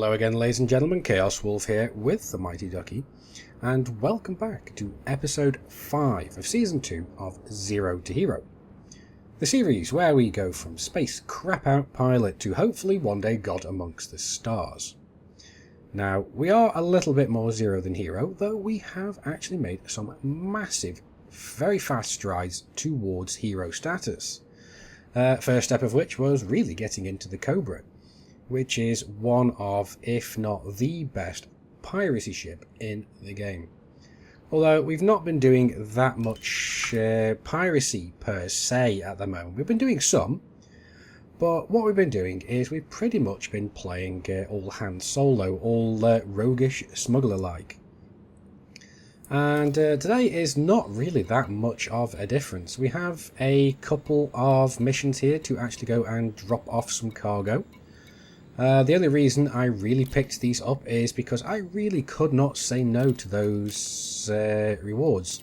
Hello again, ladies and gentlemen, Chaos Wolf here with the Mighty Ducky, and welcome back to episode 5 of season 2 of Zero to Hero. The series where we go from space crap out pilot to hopefully one day God amongst the stars. Now, we are a little bit more Zero than Hero, though we have actually made some massive, very fast strides towards Hero status. First step of which was really getting into the Cobra, which is one of, if not the best, piracy ship in the game. Although we've not been doing that much piracy per se at the moment. We've been doing some, but what we've been doing is we've pretty much been playing all hand solo, all roguish smuggler-like. And today is not really that much of a difference. We have a couple of missions here to actually go and drop off some cargo. The only reason I really picked these up is because I really could not say no to those rewards.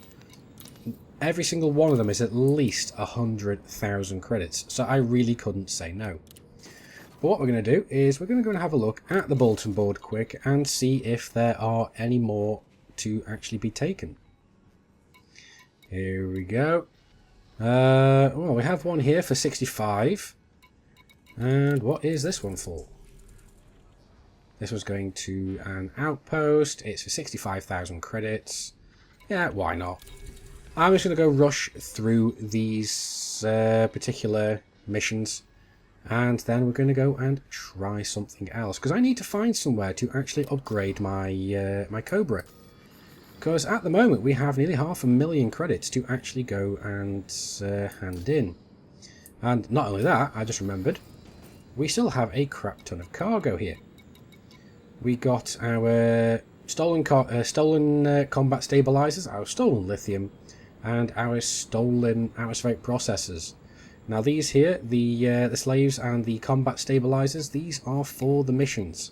Every single one of them is at least 100,000 credits, so I really couldn't say no. But what we're going to do is we're going to go and have a look at the bulletin board quick and see if there are any more to actually be taken. Here we go. Well, we have one here for 65. And what is this one for? This was going to an outpost. It's for 65,000 credits. Yeah, why not? I'm just going to go rush through these particular missions. And then we're going to go and try something else. Because I need to find somewhere to actually upgrade my, my Cobra. Because at the moment we have nearly 500,000 credits to actually go and hand in. And not only that, I just remembered, we still have a crap ton of cargo here. We got our stolen combat stabilizers, our stolen lithium, and our stolen atmospheric processors. Now these here, the slaves and the combat stabilizers, these are for the missions.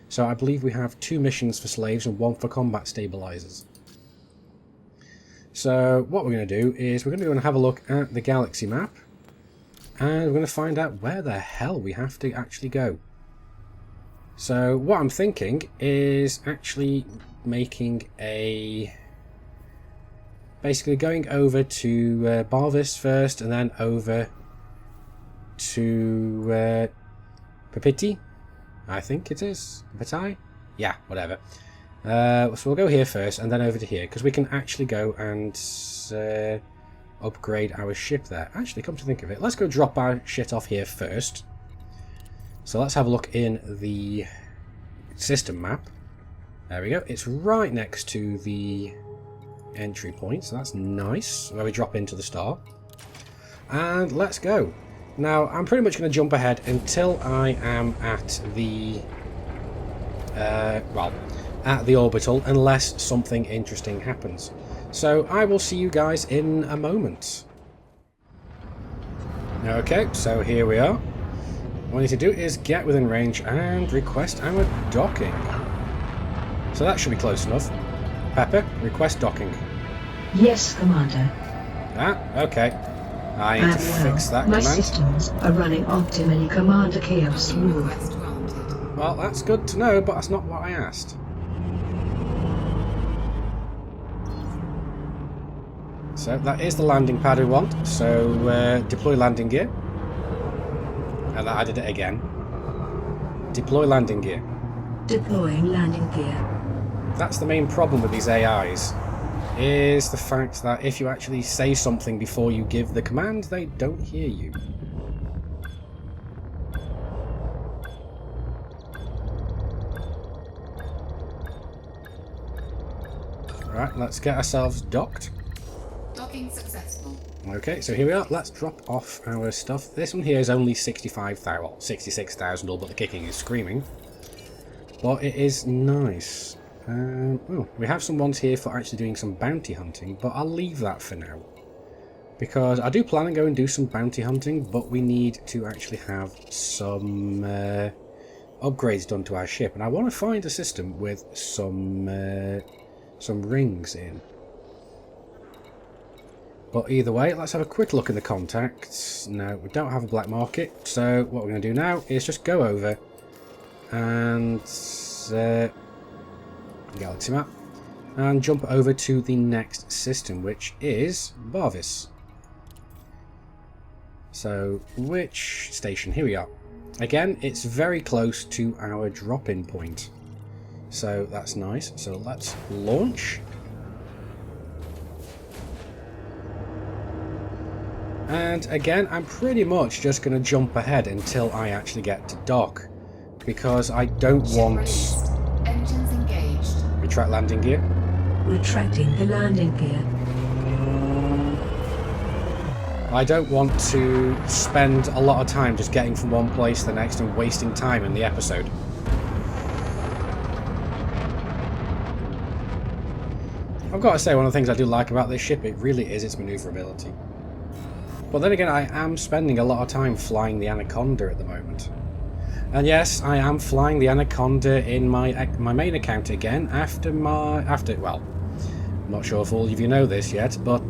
So I believe we have 2 missions for slaves and 1 for combat stabilizers. So what we're going to do is we're going to go and have a look at the galaxy map. And we're going to find out where the hell we have to actually go. So what I'm thinking is actually making a... basically going over to Barvis first and then over to Papiti, I think it is. Papai? Yeah, whatever. So we'll go here first and then over to here because we can actually go and upgrade our ship there. Actually, come to think of it, let's go drop our shit off here first. So let's have a look in the system map. There we go. It's right next to the entry point, so that's nice, where we drop into the star. And let's go. Now, I'm pretty much going to jump ahead until I am at the well, at the orbital, unless something interesting happens. So I will see you guys in a moment. Okay, so here we are. What we need to do is get within range and request our docking. So that should be close enough. Pepper, request docking. Yes, Commander. Ah, okay. I need to fix that my command. systems are running optimally, Commander Chaos Wolf. Well, that's good to know, but that's not what I asked. So that is the landing pad we want. So deploy landing gear. And I did it again. Deploy landing gear. Deploying landing gear. That's the main problem with these AIs, is the fact that if you actually say something before you give the command, they don't hear you. Right, let's get ourselves docked. Docking successful. Okay, so here we are. Let's drop off our stuff. This one here is only 65,000, well, 66,000, all but the kicking is screaming. But it is nice. Oh, we have some ones here for actually doing some bounty hunting, but I'll leave that for now. Because I do plan on going and do some bounty hunting, but we need to actually have some upgrades done to our ship. And I want to find a system with some rings in. But either way, let's have a quick look in the contacts. No, we don't have a black market, so what we're going to do now is just go over and galaxy map, and jump over to the next system, which is Barvis. So, which station? Here we are. Again, it's very close to our drop-in point. So that's nice. So let's launch. And again, I'm pretty much just going to jump ahead until I actually get to dock. Because I don't want... Released. Engines engaged. Retract landing gear. Retracting the landing gear. I don't want to spend a lot of time just getting from one place to the next and wasting time in the episode. I've got to say, one of the things I do like about this ship, it really is its manoeuvrability. But then again, I am spending a lot of time flying the Anaconda at the moment. And yes, I am flying the Anaconda in my main account again after well, I'm not sure if all of you know this yet, but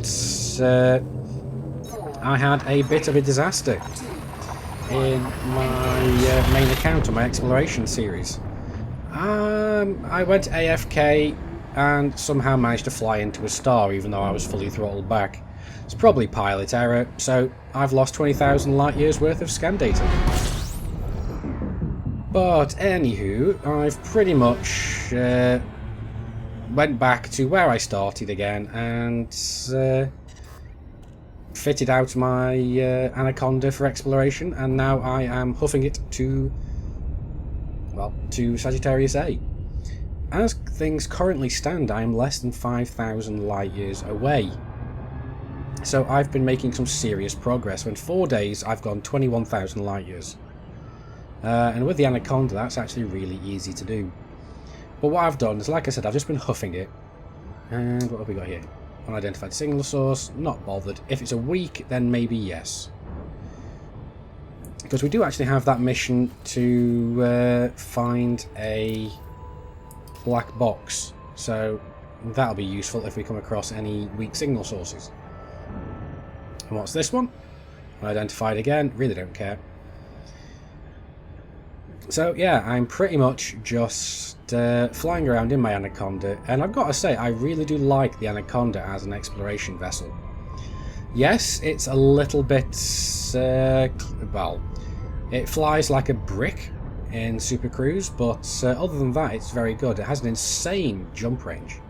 I had a bit of a disaster in my main account on my exploration series. I went AFK and somehow managed to fly into a star even though I was fully throttled back. It's probably pilot error, so I've lost 20,000 light years worth of scan data. But anywho, I've pretty much went back to where I started again and fitted out my Anaconda for exploration, and now I am hoofing it to, well, to Sagittarius A. As things currently stand, I am less than 5,000 light years away. So I've been making some serious progress. In 4 days, I've gone 21,000 light years. And with the Anaconda, that's actually really easy to do. But what I've done is, like I said, I've just been hoofing it. And what have we got here? Unidentified signal source, not bothered. If it's a weak, then maybe yes. Because we do actually have that mission to find a black box. So that'll be useful if we come across any weak signal sources. And what's this one? Unidentified again, really don't care. So yeah, I'm pretty much just flying around in my Anaconda, and I've got to say, I really do like the Anaconda as an exploration vessel. Yes, it's a little bit, well, it flies like a brick in Super Cruise, but other than that, it's very good. It has an insane jump range.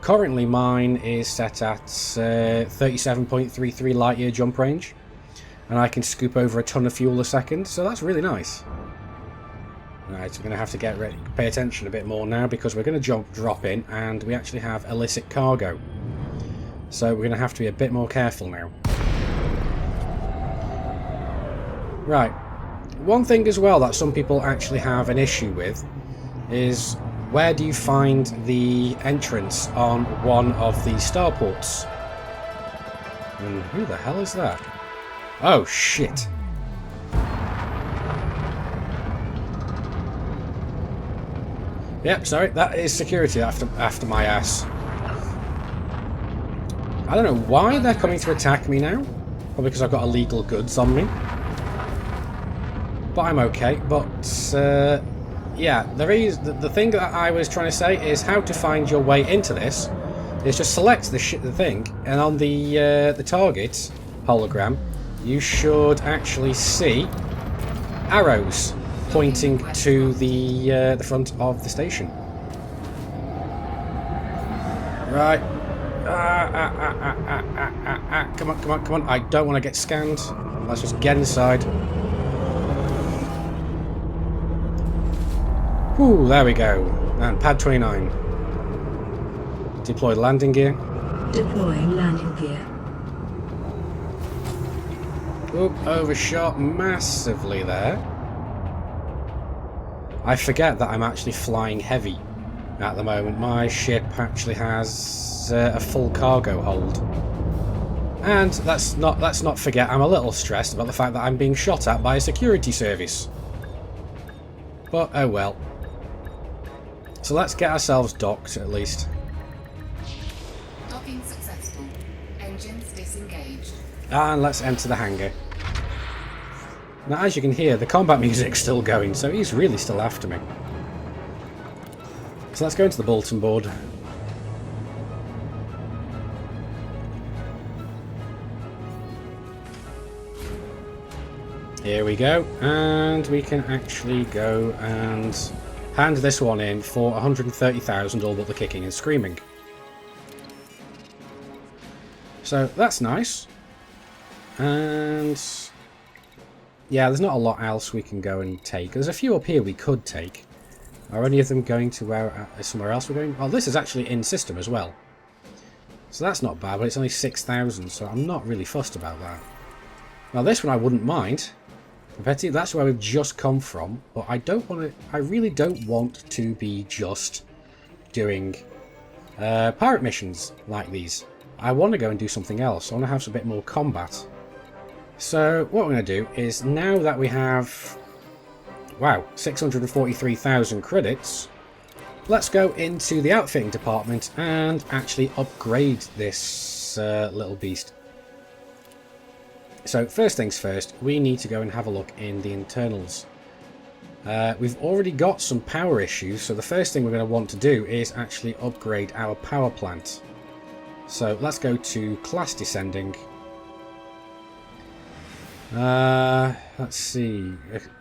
Currently, mine is set at 37.33 light year jump range, and I can scoop over a ton of fuel a second, so that's really nice. Right, so we're going to have to pay attention a bit more now, because we're going to drop in and we actually have illicit cargo. So we're going to have to be a bit more careful now. Right, one thing as well that some people actually have an issue with is, where do you find the entrance on one of the starports? And who the hell is that? Oh shit! Yep, sorry, that is security after my ass. I don't know why they're coming to attack me now. Probably because I've got illegal goods on me. But I'm okay. But, yeah, the thing that I was trying to say is how to find your way into this is just select the thing, and on the target hologram, you should actually see arrows pointing to the front of the station. Right. Come on, come on, come on. I don't want to get scanned. Let's just get inside. Ooh, there we go. And pad 29. Deploy landing gear. Deploying landing gear. Oop, overshot massively there. I forget that I'm actually flying heavy at the moment. My ship actually has a full cargo hold. And let's not forget, I'm a little stressed about the fact that I'm being shot at by a security service. But oh well. So let's get ourselves docked at least. Docking successful. Engines disengaged. And let's enter the hangar. Now, as you can hear, the combat music's still going, so he's really still after me. So let's go into the bulletin board. Here we go, and we can actually go and hand this one in for 130,000, all but the kicking and screaming. So that's nice. And yeah, there's not a lot else we can go and take. There's a few up here we could take. Are any of them going to where somewhere else we're going? Oh, this is actually in system as well. So that's not bad, but it's only 6,000, so I'm not really fussed about that. Now this one I wouldn't mind. Betty, that's where we've just come from, but I really don't want to be just doing pirate missions like these. I want to go and do something else. I want to have a bit more combat. So what we're going to do is, now that we have, wow, 643,000 credits, let's go into the outfitting department and actually upgrade this little beast. So first things first, we need to go and have a look in the internals. We've already got some power issues, so the first thing we're going to want to do is actually upgrade our power plant. So let's go to class descending. Let's see.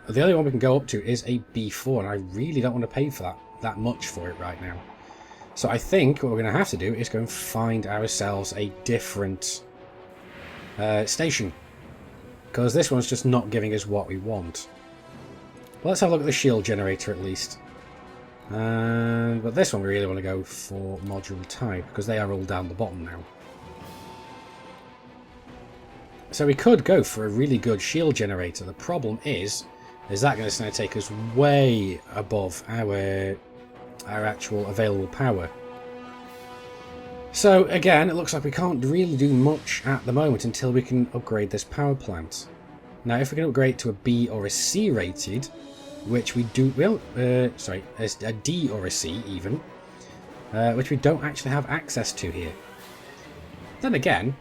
The only one we can go up to is a B4, and I really don't want to pay for that much for it right now. So I think what we're going to have to do is go and find ourselves a different station, because this one's just not giving us what we want. But let's have a look at the shield generator at least. But this one we really want to go for module type, because they are all down the bottom now. So we could go for a really good shield generator. The problem is that going to take us way above our actual available power. So again, it looks like we can't really do much at the moment until we can upgrade this power plant. Now, if we can upgrade to a B or a C rated, which we do, well, sorry, a D or a C even, which we don't actually have access to here. Then again,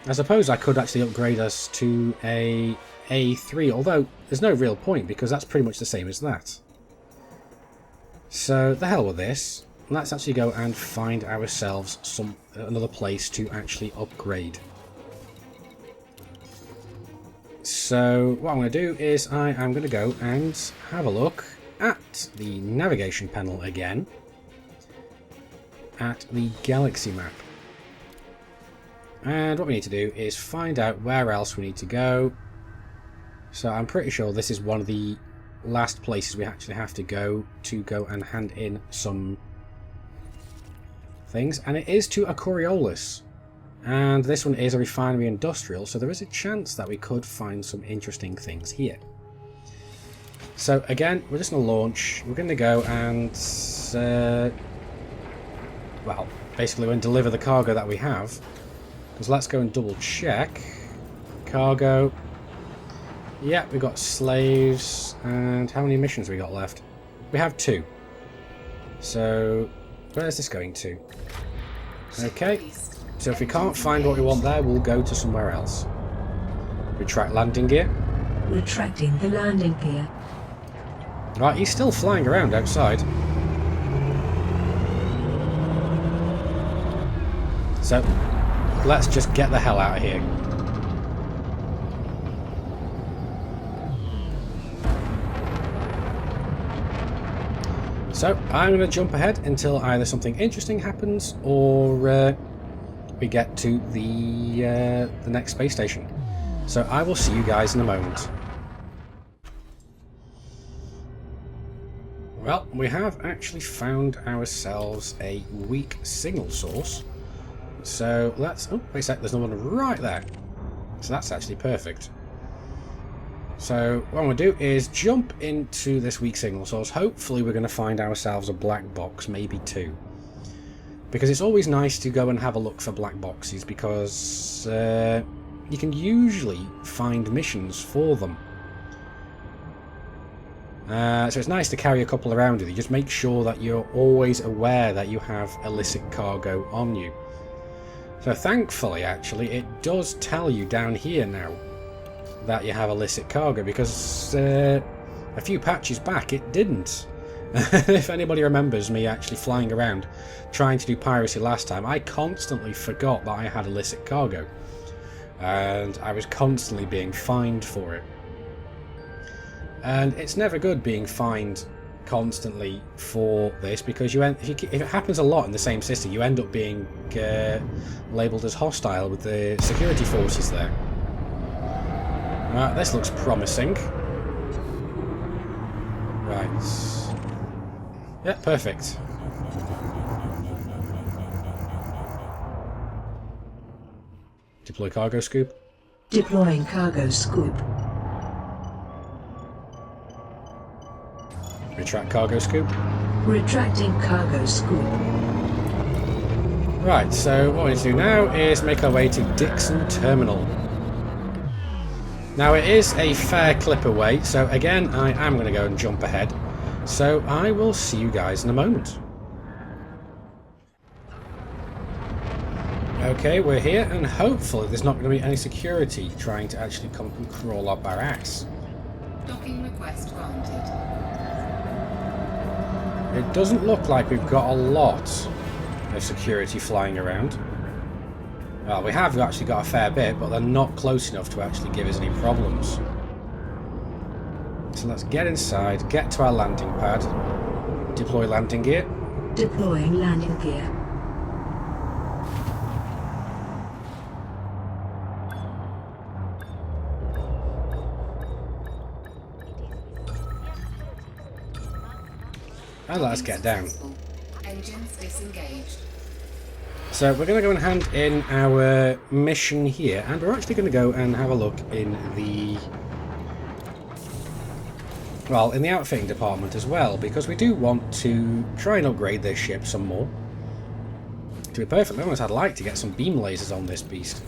I suppose I could actually upgrade us to a A3, although there's no real point because that's pretty much the same as that. So the hell with this. Let's actually go and find ourselves another place to actually upgrade. So what I'm going to do is I am going to go and have a look at the navigation panel again, at the galaxy map. And what we need to do is find out where else we need to go. So I'm pretty sure this is one of the last places we actually have to go and hand in some things, and it is to a Coriolis, and this one is a refinery industrial, so there is a chance that we could find some interesting things here. So again, we're just going to launch. We're going to go and well, basically we're going to deliver the cargo that we have, because let's go and double check cargo. Yeah, we've got slaves, and how many missions we got left? We have 2. So where is this going to? Okay, so if we can't find what we want there, we'll go to somewhere else. Retract landing gear. Retracting the landing gear. Right, he's still flying around outside. So, let's just get the hell out of here. So, I'm going to jump ahead until either something interesting happens or we get to the next space station. So I will see you guys in a moment. Well, we have actually found ourselves a weak signal source. So let's... oh, wait a sec, there's another one right there. So that's actually perfect. So what I'm going to do is jump into this weak signal source. Hopefully we're going to find ourselves a black box, maybe 2. Because it's always nice to go and have a look for black boxes, because you can usually find missions for them. So it's nice to carry a couple around with you. Just make sure that you're always aware that you have illicit cargo on you. So thankfully, actually, it does tell you down here now that you have illicit cargo, because a few patches back it didn't. If anybody remembers me actually flying around trying to do piracy last time, I constantly forgot that I had illicit cargo, and I was constantly being fined for it. And it's never good being fined constantly for this, because if it happens a lot in the same system, you end up being labelled as hostile with the security forces there. This looks promising. Right. Yeah, perfect. Deploy cargo scoop. Deploying cargo scoop. Retract cargo scoop. Retracting cargo scoop. Right, so what we need to do now is make our way to Dixon Terminal. Now it is a fair clip away, so again I am going to go and jump ahead. So I will see you guys in a moment. Okay, we're here, and hopefully there's not going to be any security trying to actually come and crawl up our ass. Docking request granted. It doesn't look like we've got a lot of security flying around. Well, we have actually got a fair bit, but they're not close enough to actually give us any problems. So let's get inside, get to our landing pad, deploy landing gear. Deploying landing gear. And let's get down. Engines disengaged. So we're going to go and hand in our mission here, and we're actually going to go and have a look in the... well, in the outfitting department as well, because we do want to try and upgrade this ship some more. To be perfectly honest, I'd like to get some beam lasers on this beast.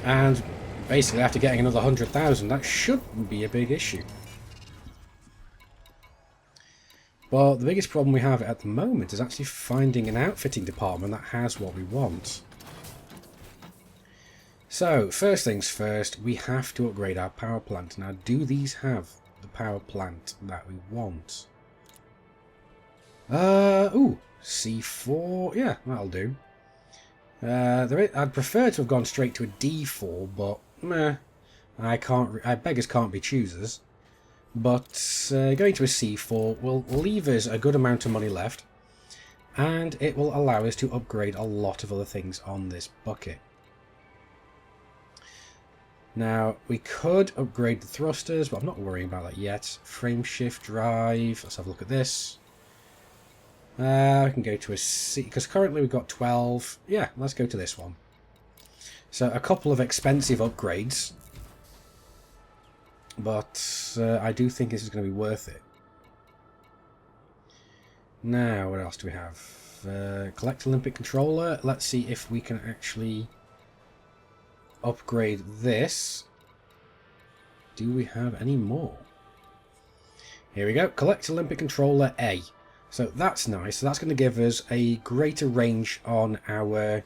And basically after getting another 100,000, that shouldn't be a big issue. But the biggest problem we have at the moment is actually finding an outfitting department that has what we want. So, first things first, we have to upgrade our power plant. Now, do these have the power plant that we want? Ooh, C4, yeah, that'll do. I'd prefer to have gone straight to a D4, but meh, beggars can't be choosers. But going to a C4 will leave us a good amount of money left, and it will allow us to upgrade a lot of other things on this bucket. Now, we could upgrade the thrusters, but I'm not worrying about that yet. Frame shift drive, let's have a look at this. We can go to a C, because currently we've got 12. Yeah, let's go to this one. So, a couple of expensive upgrades. But I do think this is going to be worth it. Now, what else do we have? Collect Olympic controller. Let's see if we can actually upgrade this. Do we have any more? Here we go. Collect Olympic controller A. So that's nice. So that's going to give us a greater range on our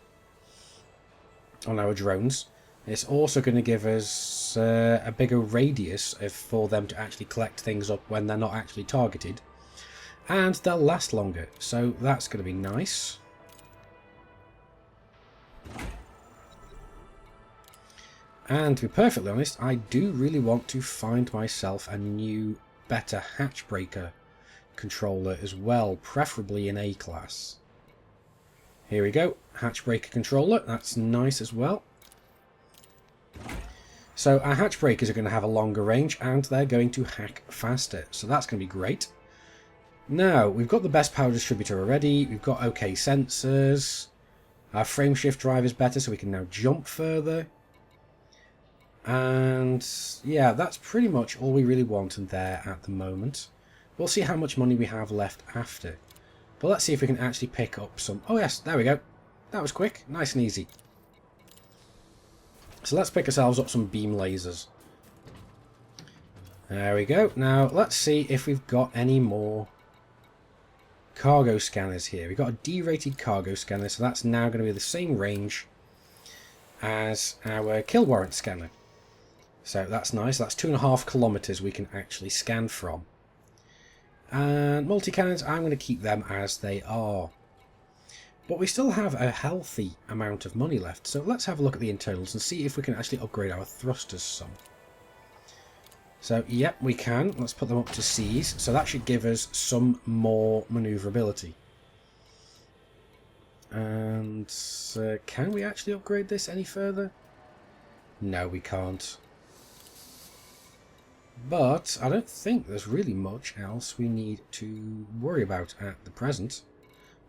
drones. It's also going to give us a bigger radius for them to actually collect things up when they're not actually targeted. And they'll last longer, so that's going to be nice. And to be perfectly honest, I do really want to find myself a new, better hatch breaker controller as well, preferably in A class. Here we go, hatch breaker controller, that's nice as well. So our hatch breakers are going to have a longer range, and they're going to hack faster, so that's going to be great. Now, we've got the best power distributor already, we've got okay sensors, our frame shift drive is better so we can now jump further. And yeah, that's pretty much all we really want in there at the moment. We'll see how much money we have left after. But let's see if we can actually pick up some... oh yes, there we go. That was quick, nice and easy. So let's pick ourselves up some beam lasers. There we go. Now let's see if we've got any more cargo scanners here. We've got a D-rated cargo scanner, so that's now going to be the same range as our kill warrant scanner. So that's nice. That's 2.5 kilometers we can actually scan from. And multi-cannons, I'm going to keep them as they are. But we still have a healthy amount of money left, so let's have a look at the internals and see if we can actually upgrade our thrusters some. So, yep, we can. Let's put them up to C's, so that should give us some more manoeuvrability. And can we actually upgrade this any further? No, we can't. But I don't think there's really much else we need to worry about at the present.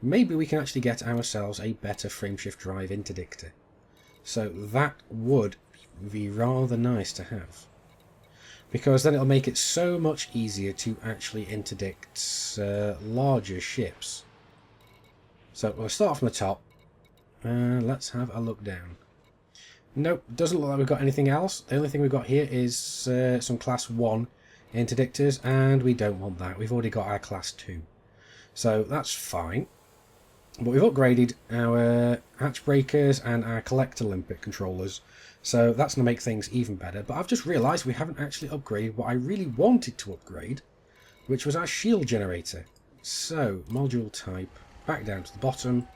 Maybe we can actually get ourselves a better frameshift drive interdictor. So that would be rather nice to have. Because then it'll make it so much easier to actually interdict larger ships. So we'll start from the top. Let's have a look down. Nope, doesn't look like we've got anything else. The only thing we've got here is some class 1 interdictors, and we don't want that. We've already got our class 2. So that's fine. But we've upgraded our hatch breakers and our collector limpet controllers. So that's going to make things even better. But I've just realised we haven't actually upgraded what I really wanted to upgrade, which was our shield generator. So, module type, back down to the bottom.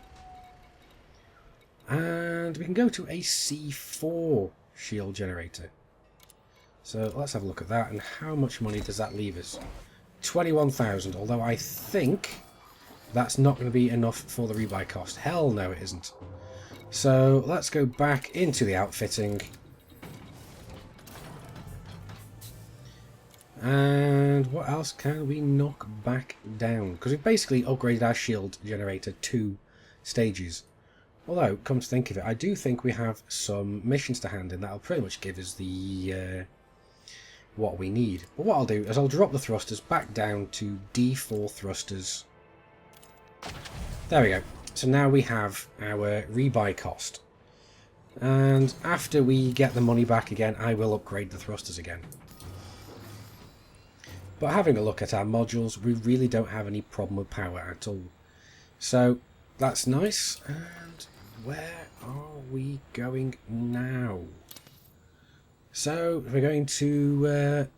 And we can go to a C4 shield generator. So let's have a look at that. And how much money does that leave us? 21,000. Although I think that's not going to be enough for the rebuy cost. Hell no, it isn't. So let's go back into the outfitting. And what else can we knock back down? Because we've basically upgraded our shield generator 2 stages. Although, come to think of it, I do think we have some missions to hand in that'll pretty much give us the what we need. But what I'll do is I'll drop the thrusters back down to D4 thrusters. There we go. So now we have our rebuy cost. And after we get the money back again, I will upgrade the thrusters again. But having a look at our modules, we really don't have any problem with power at all. So that's nice. And where are we going now? So we're going to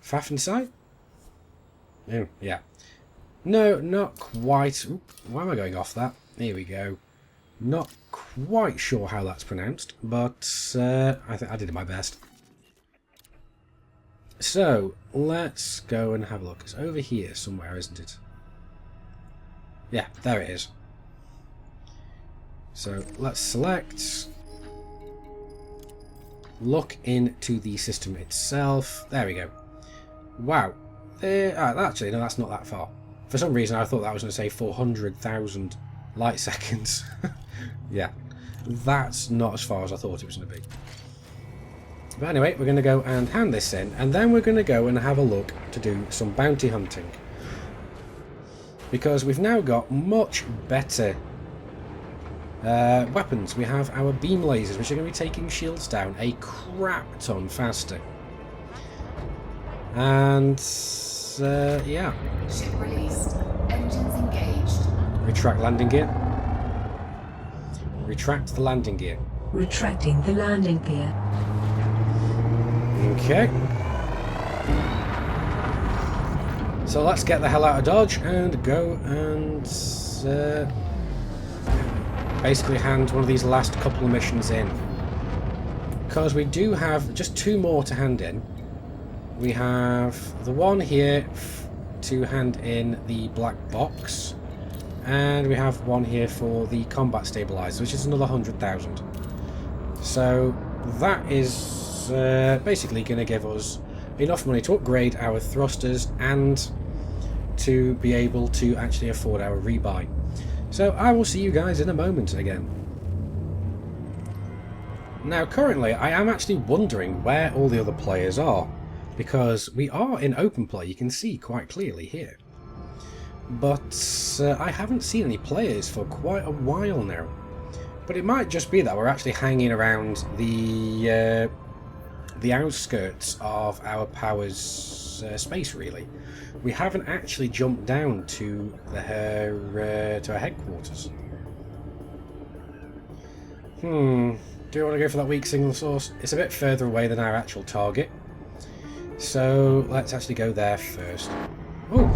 Pfaffenside? Oh, yeah. No, not quite. Oop, why am I going off that? Here we go. Not quite sure how that's pronounced, but I think I did my best. So let's go and have a look. It's over here somewhere, isn't it? Yeah, there it is. So let's select, look into the system itself. There we go. Wow. Actually, no, that's not that far. For some reason, I thought that was going to say 400,000 light seconds. Yeah, that's not as far as I thought it was going to be. But anyway, we're going to go and hand this in, and then we're going to go and have a look to do some bounty hunting. Because we've now got much better weapons. We have our beam lasers, which are going to be taking shields down a crap ton faster. And yeah. Ship released. Engines engaged. Retract landing gear. Retract the landing gear. Retracting the landing gear. Okay. So let's get the hell out of Dodge and go and basically hand one of these last couple of missions in. Because we do have just 2 more to hand in. We have the one here to hand in the black box. And we have one here for the combat stabilizer, which is another 100,000. So that is basically going to give us enough money to upgrade our thrusters and to be able to actually afford our rebuy. So I will see you guys in a moment again. Now currently I am actually wondering where all the other players are, because we are in open play, you can see quite clearly here. But I haven't seen any players for quite a while now. But it might just be that we're actually hanging around the outskirts of our power's space, really. We haven't actually jumped down to our headquarters. Do we want to go for that weak signal source? It's a bit further away than our actual target. So let's actually go there first. Oh!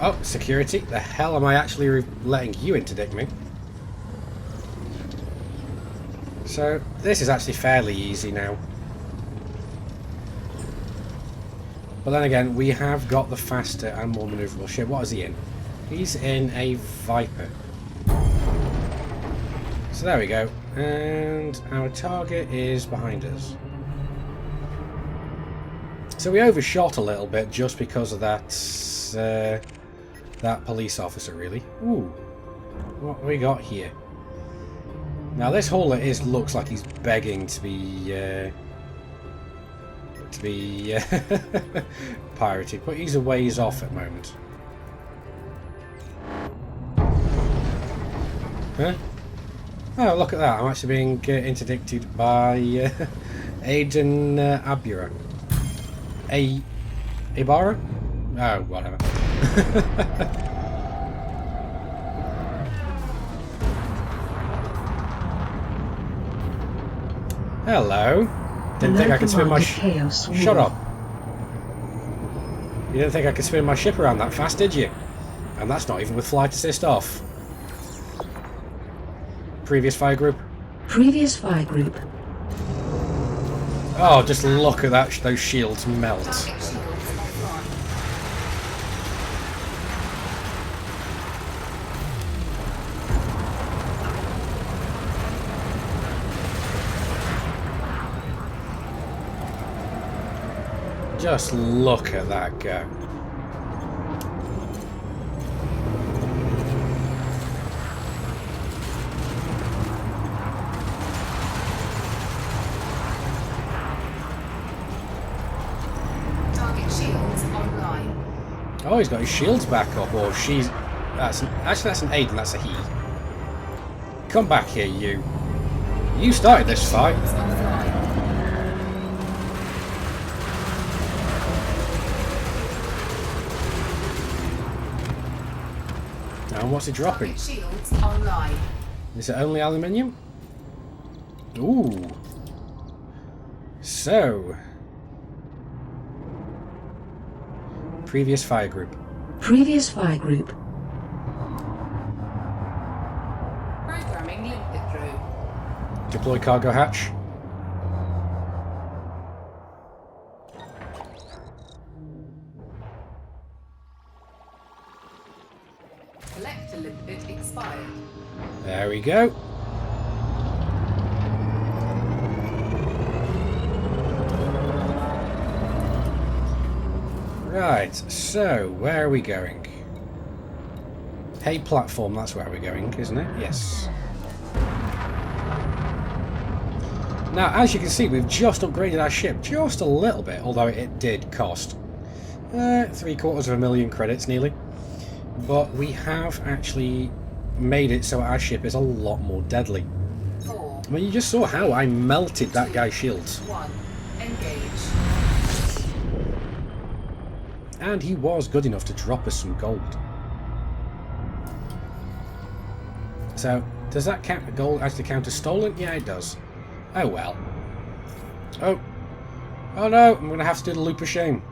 Oh, security. The hell am I actually letting you interdict me? So this is actually fairly easy now. But then again, we have got the faster and more manoeuvrable ship. What is he in? He's in a Viper. So there we go. And our target is behind us. So we overshot a little bit just because of that that police officer, really. Ooh. What have we got here? Now this hauler looks like he's begging to be pirated, but he's a ways off at the moment. Huh? Oh, look at that! I'm actually being interdicted by Aiden Abura. Ibarra? Oh, whatever. Hello. Didn't think I could spin my Shut up. You didn't think I could spin my ship around that fast, did you? And that's not even with flight assist off. Previous fire group. Previous fire group. Oh, just look at that! Those shields melt. Just look at that go. Target shields online. Oh, he's got his shields back up, or she's... Actually, that's an Aiden, that's a he. Come back here, you. You started this fight. And what's he dropping? Shields online. Is it only aluminium? Ooh. So. Previous fire group. Previous fire group. Programming linked through. Deploy cargo hatch. Collector limpet expired. There we go. Right, so where are we going? Hay platform, that's where we're going, isn't it? Yes. Now, as you can see, we've just upgraded our ship just a little bit, although it did cost $750,000 credits nearly. But we have actually made it so our ship is a lot more deadly. 4, I mean, you just saw how I melted that guy's shields. 1. Engage. And he was good enough to drop us some gold. So, does that count? Gold actually count as stolen? Yeah, it does. Oh well. Oh. Oh no, I'm going to have to do the loop of shame.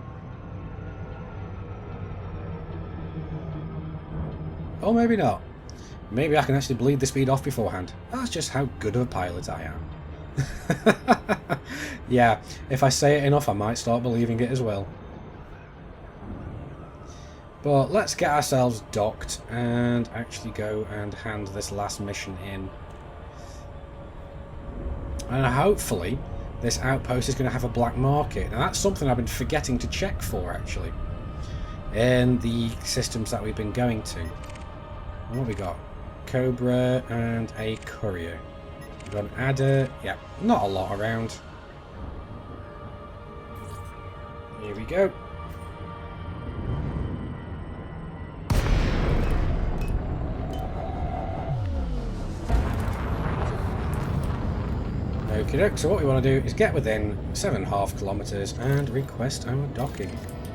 Or maybe not. Maybe I can actually bleed the speed off beforehand. That's just how good of a pilot I am. Yeah, if I say it enough, I might start believing it as well. But let's get ourselves docked and actually go and hand this last mission in. And hopefully this outpost is going to have a black market. Now that's something I've been forgetting to check for, actually, in the systems that we've been going to. What have we got? Cobra and a courier. We've got an adder. Yeah, not a lot around. Here we go. Okay, so what we want to do is get within 7.5 kilometers and request our docking.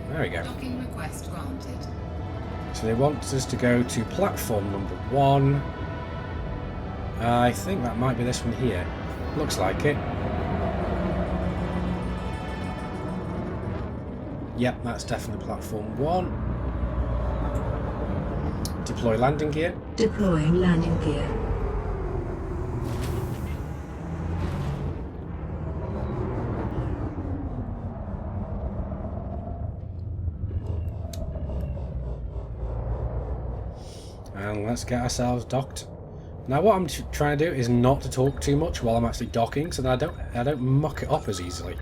There we go. Docking request granted. So they want us to go to platform number 1. I think that might be this one here. Looks like it. Yep, that's definitely platform 1. Deploy landing gear. Deploying landing gear. And let's get ourselves docked. Now what I'm trying to do is not to talk too much while I'm actually docking, so that I don't muck it up as easily.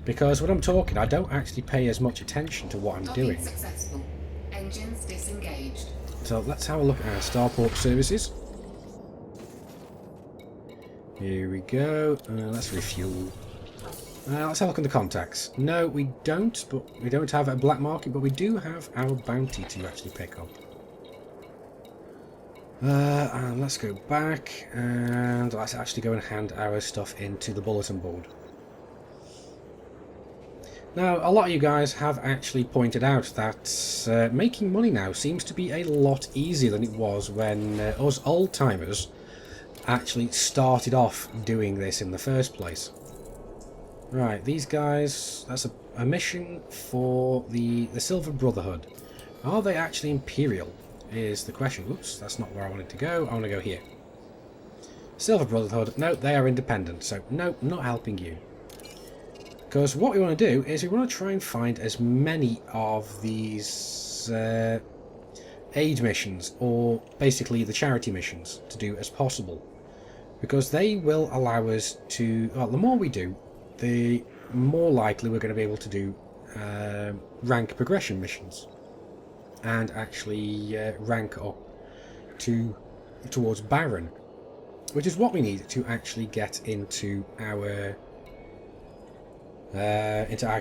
Because when I'm talking, I don't actually pay as much attention to what I'm doing. Successful. Engines disengaged. So let's have a look at our starport services. Here we go. Let's refuel. Let's have a look at the contacts. No, we don't. But we don't have a black market, but we do have our bounty to actually pick up. And let's go back and let's actually go and hand our stuff into the bulletin board. Now, a lot of you guys have actually pointed out that making money now seems to be a lot easier than it was when us old-timers actually started off doing this in the first place. Right, these guys, that's a mission for the Silver Brotherhood. Are they actually Imperial, is the question. Oops, that's not where I wanted to go. I want to go here. Silver Brotherhood, no, they are independent, so no, not helping you. Because what we want to do is we want to try and find as many of these aid missions, or basically the charity missions, to do as possible. Because they will allow us to, well, the more we do, the more likely we're going to be able to do rank progression missions. And actually rank up towards Baron. Which is what we need to actually get into our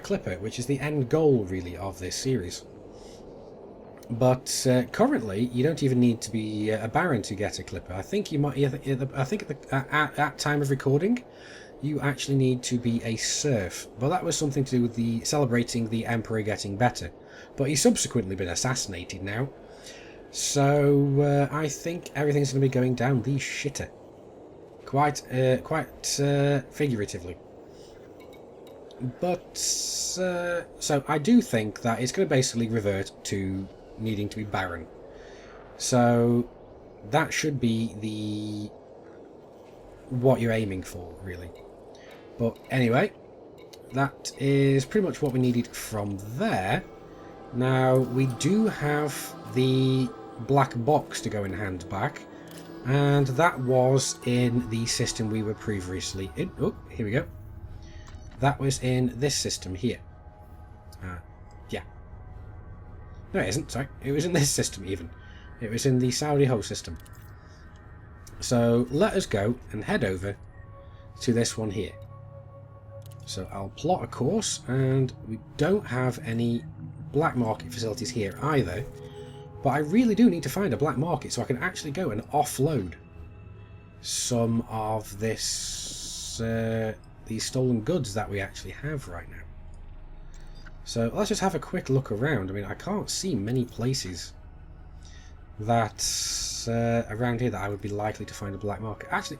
Clipper, which is the end goal really of this series. But currently, you don't even need to be a Baron to get a Clipper. I think you might. I think at time of recording, you actually need to be a Serf. But that was something to do with the celebrating the Emperor getting better. But he's subsequently been assassinated now, so I think everything's going to be going down the shitter. Quite figuratively. But, so I do think that it's going to basically revert to needing to be Baron. So, that should be what you're aiming for, really. But anyway, that is pretty much what we needed from there. Now, we do have the black box to go in hand back. And that was in the system we were previously in. Oh, here we go. That was in this system here. Yeah. No, it isn't. Sorry. It was in this system even. It was in the Saudi host system. So let us go and head over to this one here. So I'll plot a course, and we don't have any black market facilities here either. But I really do need to find a black market so I can actually go and offload some of this these stolen goods that we actually have right now. So let's just have a quick look around. I mean, I can't see many places that around here that I would be likely to find a black market. Actually,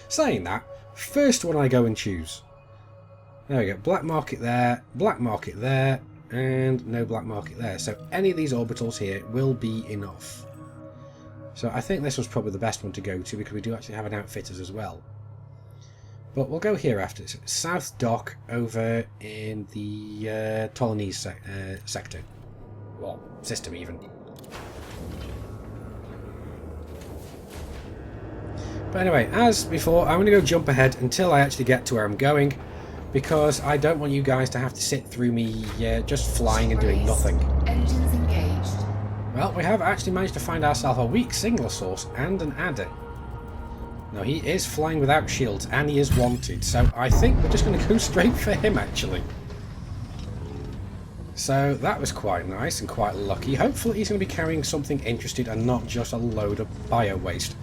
saying that, first one I go and choose. There we go, black market there, and no black market there. So any of these orbitals here will be enough. So I think this was probably the best one to go to because we do actually have an outfitters as well. But we'll go here after. So South Dock over in the Tolanese sector. Well, system even. But anyway, as before, I'm going to go jump ahead until I actually get to where I'm going. Because I don't want you guys to have to sit through me just flying and doing nothing. Engines engaged. Well, we have actually managed to find ourselves a weak signal source and an adder. Now, he is flying without shields and he is wanted, so I think we're just going to go straight for him, actually. So that was quite nice and quite lucky. Hopefully he's going to be carrying something interesting and not just a load of bio waste.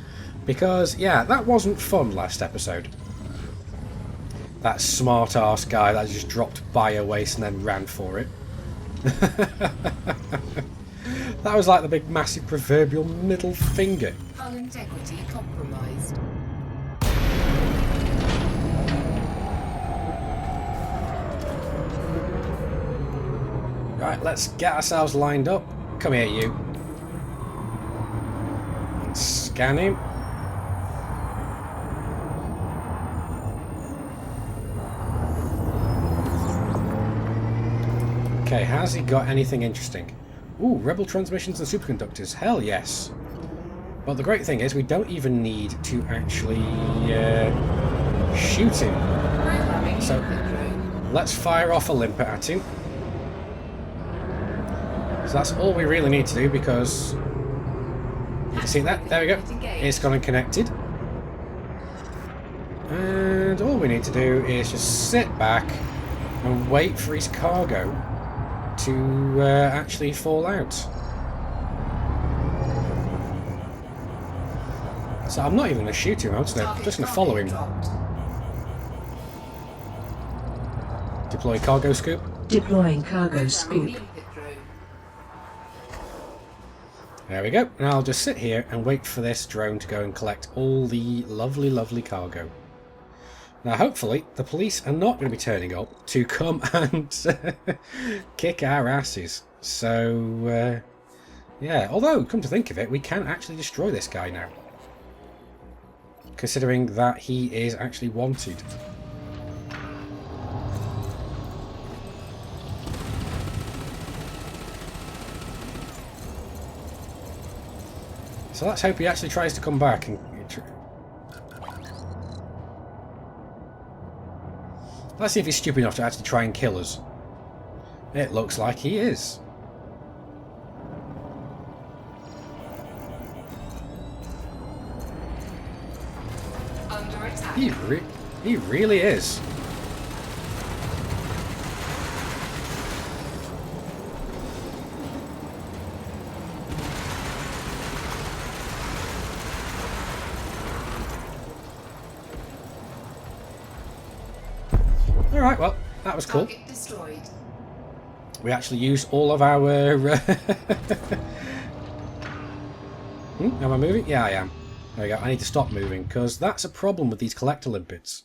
Because, yeah, that wasn't fun last episode. That smart-ass guy that just dropped bio waste and then ran for it. That was like the big massive proverbial middle finger. Hull integrity compromised. Right, let's get ourselves lined up. Come here, you. And scan him. Okay, has he got anything interesting? Ooh, rebel transmissions and superconductors. Hell yes. But the great thing is we don't even need to actually shoot him. So let's fire off a limpet at him. So that's all we really need to do, because you can see that. There we go. It's gone and connected. And all we need to do is just sit back and wait for his cargo to actually fall out. So I'm not even going to shoot him, I'm just going to follow him. Deploy cargo scoop. Deploying cargo scoop. There we go. And I'll just sit here and wait for this drone to go and collect all the lovely, lovely cargo. Now, hopefully, the police are not going to be turning up to come and kick our asses. So, yeah. Although, come to think of it, we can actually destroy this guy now, considering that he is actually wanted. So let's hope he actually tries to come back and... Let's see if he's stupid enough to actually try and kill us. It looks like he is. Under attack. He really is. Alright, well, that was cool. Target destroyed. We actually used all of our... Am I moving? Yeah, I am. There we go. I need to stop moving, because that's a problem with these collector limpets.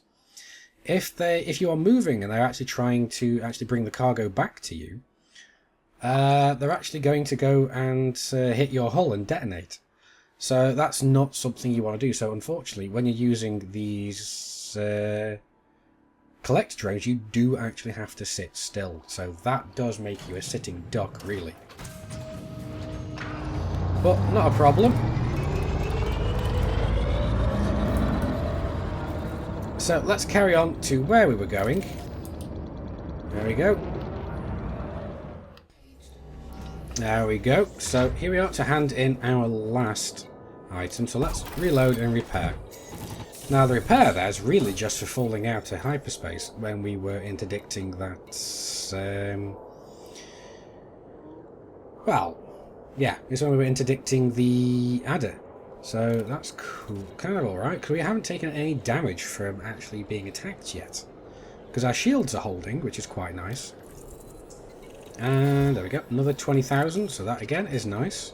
If you are moving and they're actually trying to bring the cargo back to you, they're actually going to go and hit your hull and detonate. So that's not something you want to do. So unfortunately, when you're using these collector drones, you do actually have to sit still. So that does make you a sitting duck, really. But not a problem. So let's carry on to where we were going. There we go. There we go. So here we are to hand in our last item. So let's reload and repair. Now the repair there is really just for falling out of hyperspace when we were interdicting that... well, yeah, it's when we were interdicting the adder. So that's cool, kind of alright, because we haven't taken any damage from actually being attacked yet. Because our shields are holding, which is quite nice. And there we go, another 20,000, so that again is nice.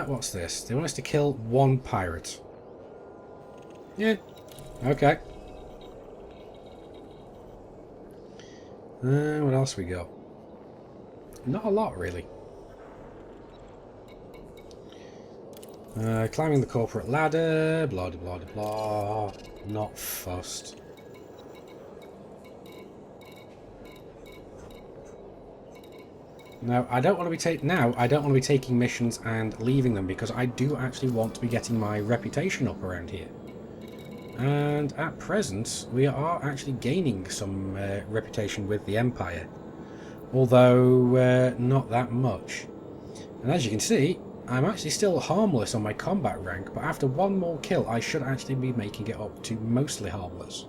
What's this? They want us to kill one pirate. Yeah, okay. What else we got? Not a lot, really. Climbing the corporate ladder, blah blah blah blah. Not fussed. No, I don't want to be taking missions and leaving them, because I do actually want to be getting my reputation up around here. And at present, we are actually gaining some reputation with the Empire, although not that much. And as you can see, I'm actually still harmless on my combat rank, but after one more kill, I should actually be making it up to mostly harmless.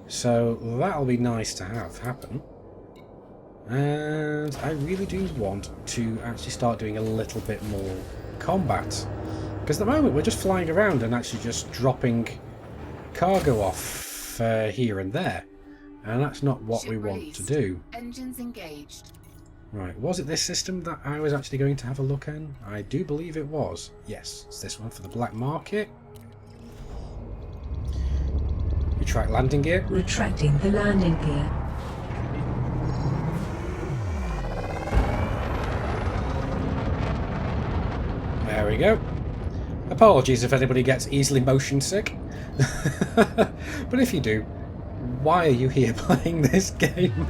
So that'll be nice to have happen. And I really do want to actually start doing a little bit more combat, because at the moment we're just flying around and actually just dropping cargo off here and there, and that's not what Ship we want released. to do. Engines engaged. Right, was it this system that I was actually going to have a look at? I do believe it was. Yes, it's this one for the black market. Retract landing gear. Retracting the landing gear. There we go. Apologies if anybody gets easily motion sick. But if you do, why are you here playing this game?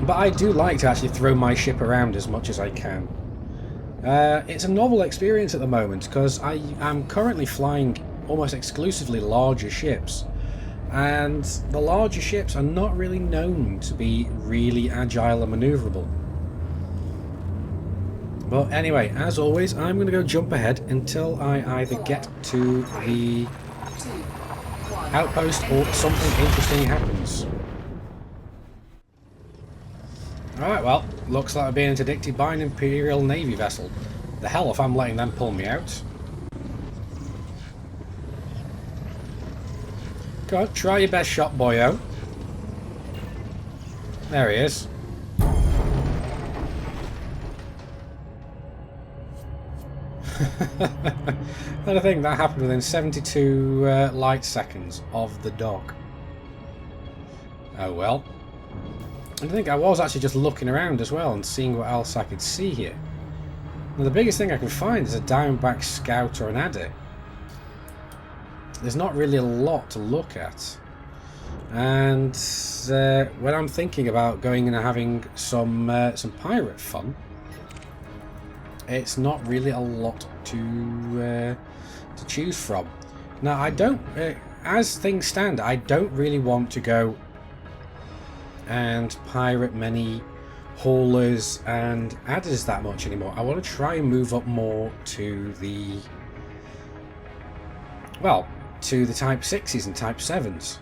But I do like to actually throw my ship around as much as I can. It's a novel experience at the moment because I am currently flying almost exclusively larger ships, and the larger ships are not really known to be really agile and manoeuvrable. But anyway, as always, I'm going to go jump ahead until I either get to the outpost or something interesting happens. Alright, well, looks like I'm being interdicted by an Imperial Navy vessel. The hell if I'm letting them pull me out. Go on, try your best shot, boyo. There he is. And I think that happened within 72 light seconds of the dock. Oh well. I think I was actually just looking around as well and seeing what else I could see here. Now the biggest thing I can find is a Diamondback Scout or an Adder. There's not really a lot to look at. And when I'm thinking about going and having some pirate fun, it's not really a lot to choose from. Now I don't, as things stand, I don't really want to go and pirate many haulers and adders that much anymore. I want to try and move up more to the, well, to the Type 6s and Type 7s.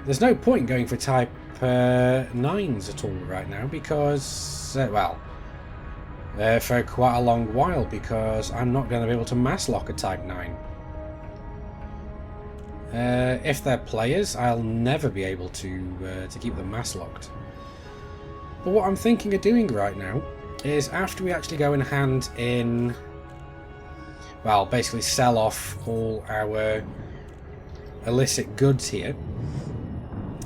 There's no point going for Type 9s at all right now because, well, for quite a long while, because I'm not going to be able to mass lock a Type 9. If they're players, I'll never be able to keep them mass locked. But what I'm thinking of doing right now is, after we actually go and hand in, well, basically sell off all our illicit goods here,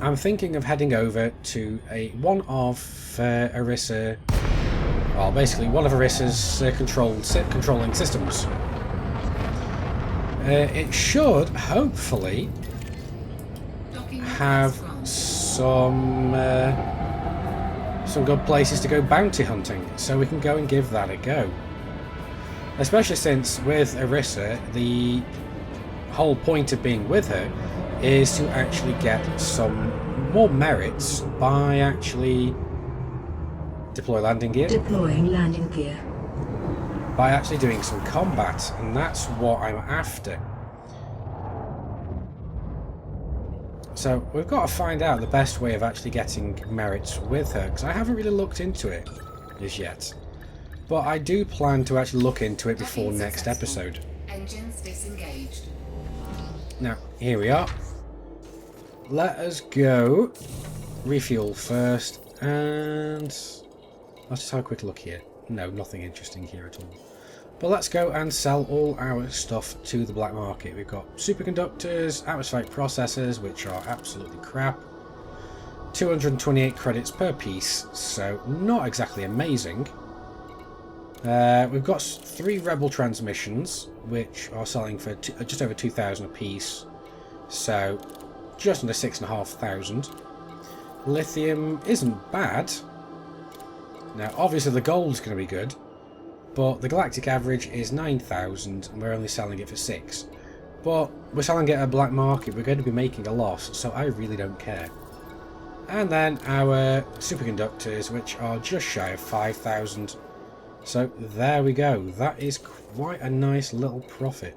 I'm thinking of heading over to one of Orisa, well, basically one of Orisa's controlling systems. It should hopefully have some good places to go bounty hunting, so we can go and give that a go. Especially since with Orisa, the whole point of being with her is to actually get some more merits by actually deploying landing gear. By actually doing some combat, and that's what I'm after. So we've got to find out the best way of actually getting merits with her, because I haven't really looked into it as yet. But I do plan to actually look into it before next episode. Engines disengaged. Now, here we are. Let us go. Refuel first, and let's just have a quick look here. No, nothing interesting here at all. But let's go and sell all our stuff to the black market. We've got superconductors, atmospheric processors, which are absolutely crap. 228 credits per piece, so not exactly amazing. We've got 3 rebel transmissions, which are selling for just over 2,000 a piece, so just under 6,500. Lithium isn't bad. Now, obviously the gold's going to be good, but the galactic average is 9,000 and we're only selling it for 6. But we're selling it at a black market, we're going to be making a loss, so I really don't care. And then our superconductors, which are just shy of 5,000. So there we go, that is quite a nice little profit.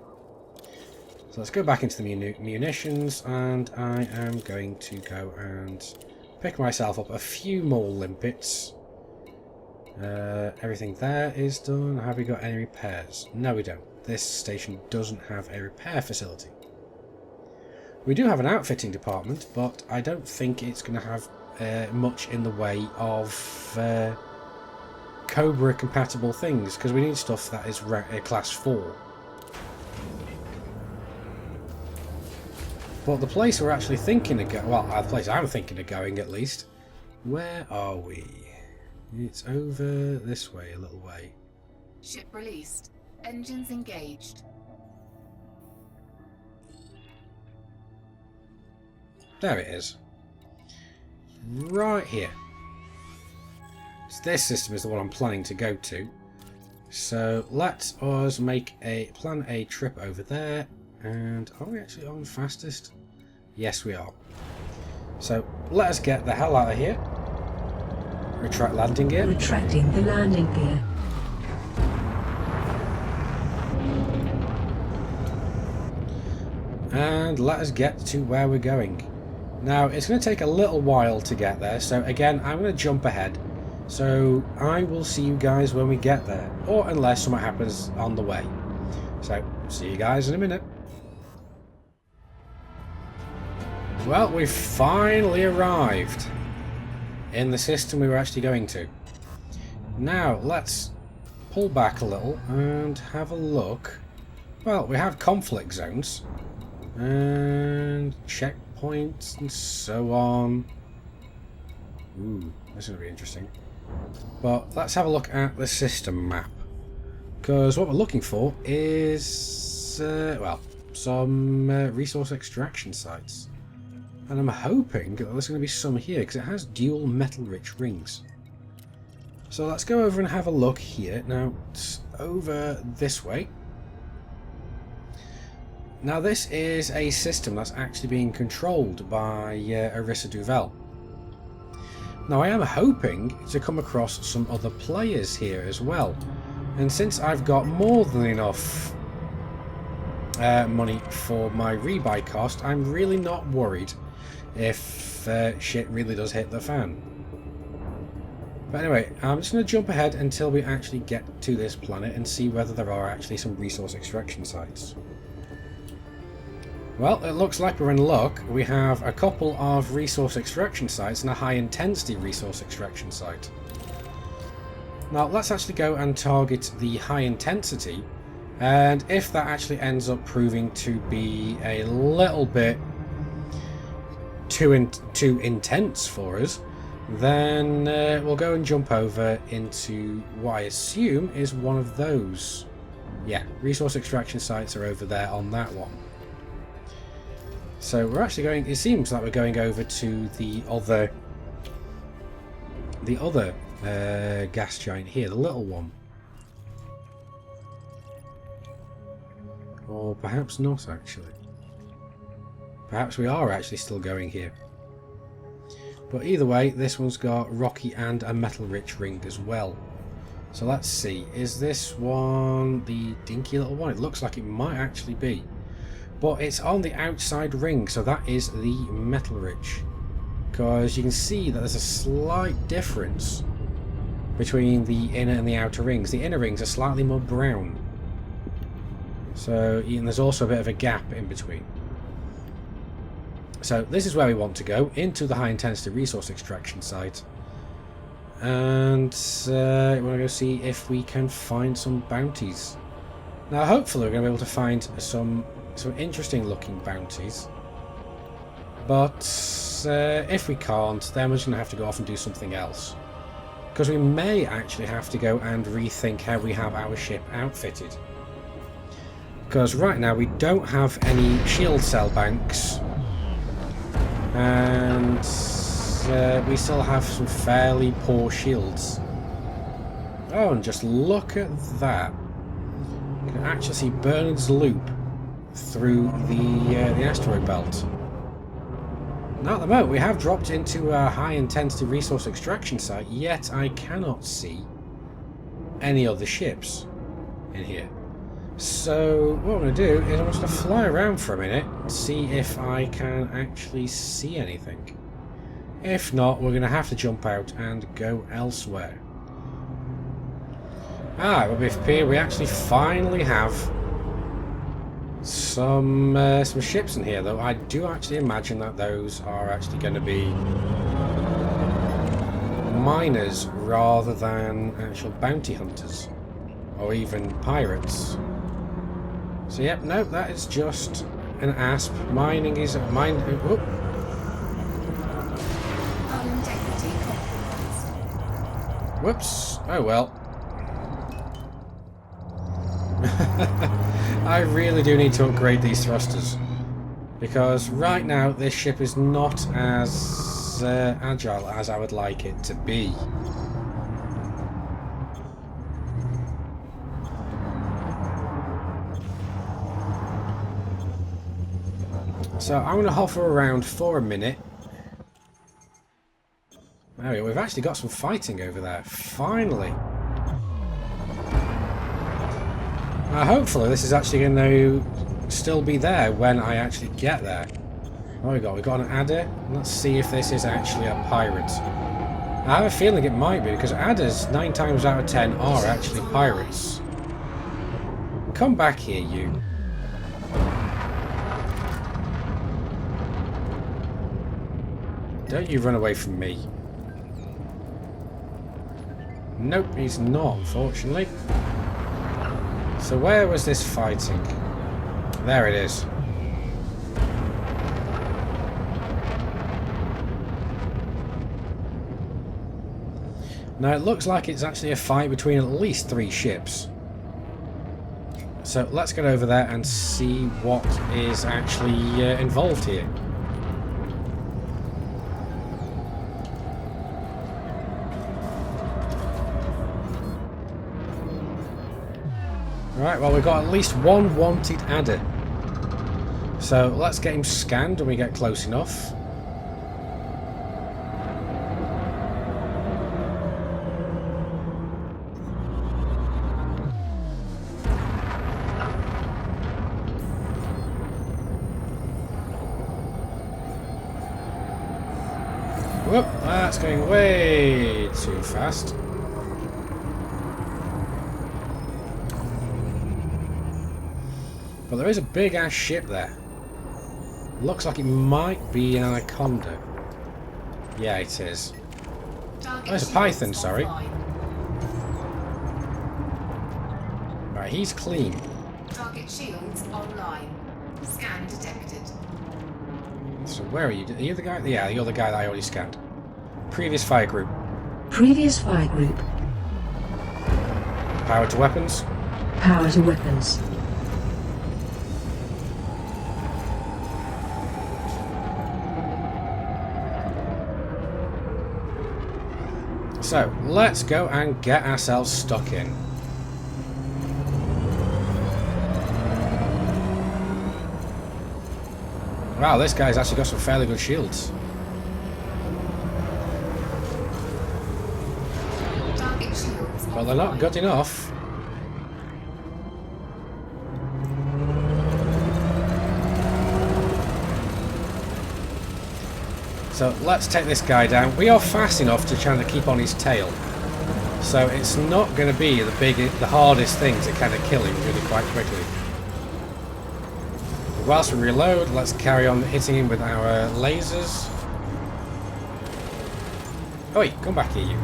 So let's go back into the munitions, and I am going to go and pick myself up a few more limpets. Everything there is done. Have we got any repairs? No, we don't. This station doesn't have a repair facility. We do have an outfitting department, but I don't think it's going to have much in the way of Cobra compatible things, because we need stuff that is class 4. But the place we're actually thinking of going, well, the place I'm thinking of going at least, where are we? It's over this way a little way. Ship released. Engines engaged. There it is. Right here. So this system is the one I'm planning to go to. So let us plan a trip over there. And are we actually on fastest? Yes, we are. So let us get the hell out of here. Retract landing gear. Retracting the landing gear. And let us get to where we're going. Now, it's going to take a little while to get there, so again, I'm going to jump ahead. So I will see you guys when we get there, or unless something happens on the way. So, see you guys in a minute. Well, we've finally arrived in the system we were actually going to. Now, let's pull back a little and have a look. Well, we have conflict zones and checkpoints and so on. Ooh, this is going to be interesting. But let's have a look at the system map, because what we're looking for is, well, some resource extraction sites. And I'm hoping that there's going to be some here, because it has dual metal-rich rings. So let's go over and have a look here. Now, it's over this way. Now, this is a system that's actually being controlled by Arissa Duvel. Now, I am hoping to come across some other players here as well. And since I've got more than enough money for my rebuy cost, I'm really not worried if shit really does hit the fan. But anyway, I'm just going to jump ahead until we actually get to this planet and see whether there are actually some resource extraction sites. Well, it looks like we're in luck. We have a couple of resource extraction sites and a high intensity resource extraction site. Now let's actually go and target the high intensity, and if that actually ends up proving to be a little bit too intense for us, then we'll go and jump over into what I assume is one of those. Yeah, resource extraction sites are over there on that one. So we're actually going, it seems like we're going over to the other gas giant here, the little one. Or perhaps not actually. Perhaps we are actually still going here. But either way, this one's got rocky and a metal-rich ring as well. So let's see, is this one the dinky little one? It looks like it might actually be. But it's on the outside ring, so that is the metal-rich. Because you can see that there's a slight difference between the inner and the outer rings. The inner rings are slightly more brown. So, and there's also a bit of a gap in between. So this is where we want to go, into the high intensity resource extraction site. And we want to go see if we can find some bounties. Now hopefully we're going to be able to find some interesting looking bounties. But if we can't, then we're just going to have to go off and do something else. Because we may actually have to go and rethink how we have our ship outfitted. Because right now we don't have any shield cell banks. And we still have some fairly poor shields. Oh, and just look at that. You can actually see Bernard's Loop through the asteroid belt. Now at the moment we have dropped into a high intensity resource extraction site, yet I cannot see any other ships in here. So what I'm going to do is I'm just going to fly around for a minute and see if I can actually see anything. If not, we're going to have to jump out and go elsewhere. But we actually finally have some ships in here, though I do actually imagine that those are actually going to be miners rather than actual bounty hunters or even pirates. So yep, no, that is just an asp. Mining is whoops. Oh well. I really do need to upgrade these thrusters. Because right now this ship is not as agile as I would like it to be. So I'm going to hover around for a minute. There we go. We've actually got some fighting over there. Finally. Hopefully this is actually going to still be there when I actually get there. What we got? We got an adder. Let's see if this is actually a pirate. I have a feeling it might be, because adders 9 times out of 10 are actually pirates. Come back here, you. Don't you run away from me. Nope, he's not, unfortunately. So where was this fighting? There it is. Now it looks like it's actually a fight between at least 3 ships. So let's get over there and see what is actually involved here. Right, well we've got at least one wanted adder. So let's get him scanned when we get close enough. Whoop, that's going way too fast. But there is a big ass ship there. Looks like it might be an Anaconda. Yeah, it is. Oh, it's a Python, sorry. Right, he's clean. Target shields online. Scan detected. So where are you? Are you the guy? Yeah, you're the guy that I already scanned. Previous fire group. Previous fire group. Power to weapons. Power to weapons. So, let's go and get ourselves stuck in. Wow, this guy's actually got some fairly good shields. Target shields. But they're not good enough. So let's take this guy down. We are fast enough to try to keep on his tail. So it's not going to be the hardest thing to kind of kill him really quite quickly. But whilst we reload, let's carry on hitting him with our lasers. Oi, come back here, you.